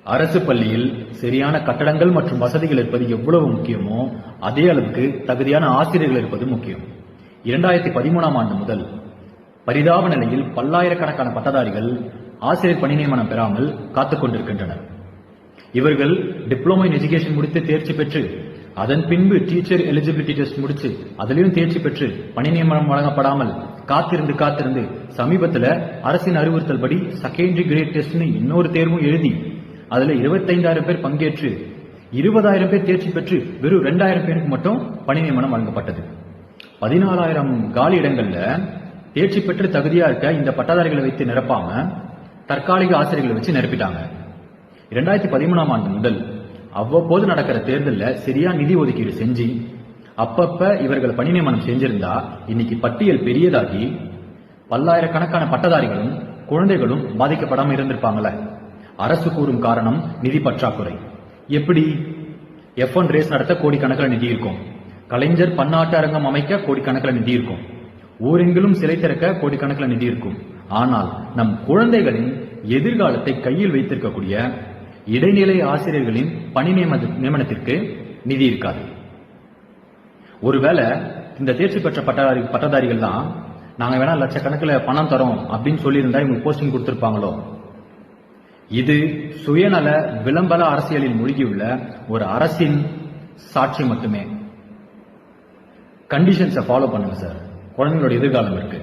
அரசு பள்ளியில் சரியான கட்டடங்கள் மற்றும் வசதிகள் இருப்பது எவ்வளவு முக்கியமோ அதே அளவுக்கு தகுதியான ஆசிரியர்கள் இருப்பது முக்கியம். 2013ஆம் ஆண்டு முதல் பரிதாப நிலையில் பல்லாயிரக்கணக்கான பட்டதாரிகள் ஆசிரியர் பணி நியமனம் பெறாமல் காத்துக் கொண்டிருக்கின்றனர். இவர்கள் டிப்ளமோ இன் எஜுகேஷன் முடித்து தேர்ச்சி பெற்று அதன் பின்பு டீச்சர் எலிஜிபிலிட்டி டெஸ்ட் முடிச்சு அதிலையும் தேர்ச்சி பெற்று பணி நியமனம் வழங்கப்படாமல் காத்திருந்து சமீபத்தில் அரசின் அறிவுறுத்தல் படி செகண்டரி கிரேட் டெஸ்ட்னு இன்னொரு தேர்வும் எழுதி அதுல 25,000 பேர் பங்கேற்று 20,000 பேர் தேர்ச்சி பெற்று வெறும் 2,000 பேருக்கு மட்டும் பணி நியமனம் வழங்கப்பட்டது. 14,000 காலி இடங்கள்ல தேர்ச்சி பெற்று தகுதியா இருக்க இந்த பட்டதாரிகளை வைத்து நிரப்பாம தற்காலிக ஆசிரியர்களை வச்சு நிரப்பிட்டாங்க. 2013ஆம் ஆண்டு முதல் அவ்வப்போது நடக்கிற தேர்தலில் சரியா நிதி ஒதுக்கீடு செஞ்சு அப்பப்ப இவர்கள் பணி நியமனம் செஞ்சிருந்தா இன்னைக்கு பட்டியல் பெரியதாகி பல்லாயிரக்கணக்கான பட்டதாரிகளும் குழந்தைகளும் பாதிக்கப்படாம இருந்திருப்பாங்களே. அரசு கூறும் காரணம் நிதி பற்றாக்குறை. எப்படி? F1 ரேஸ் நடத்த கோடிக்கணக்கில் நிதி இருக்கும், கலைஞர் பன்னாட்டு அரங்கம் அமைக்க கோடிக்கணக்கில் நிதி இருக்கும், ஊரெங்கிலும் சிலை திறக்க கோடிக்கணக்கில் நிதி இருக்கும். ஆனால் நம் குழந்தைகளின் எதிர்காலத்தை கையில் வைத்திருக்கக்கூடிய இடைநிலை ஆசிரியர்களின் பணி நியமனத்திற்கு நிதி இருக்காது. ஒருவேளை இந்த தேர்ச்சி பெற்ற பட்டதாரிகள் தான் நாங்க வேணா லட்சக்கணக்கில் பணம் தரோம் அப்படின்னு சொல்லியிருந்தா இவங்க போஸ்டிங் கொடுத்திருப்பாங்களோ? இது சுயநல விளம்பர அரசியலில் மூழ்கியுள்ள ஒரு அரசின் சாட்சி மட்டுமே. கண்டிஷன்ஸை ஃபாலோ பண்ணுங்க சார், குழந்தைங்களோட எதிர்காலம் இருக்கு.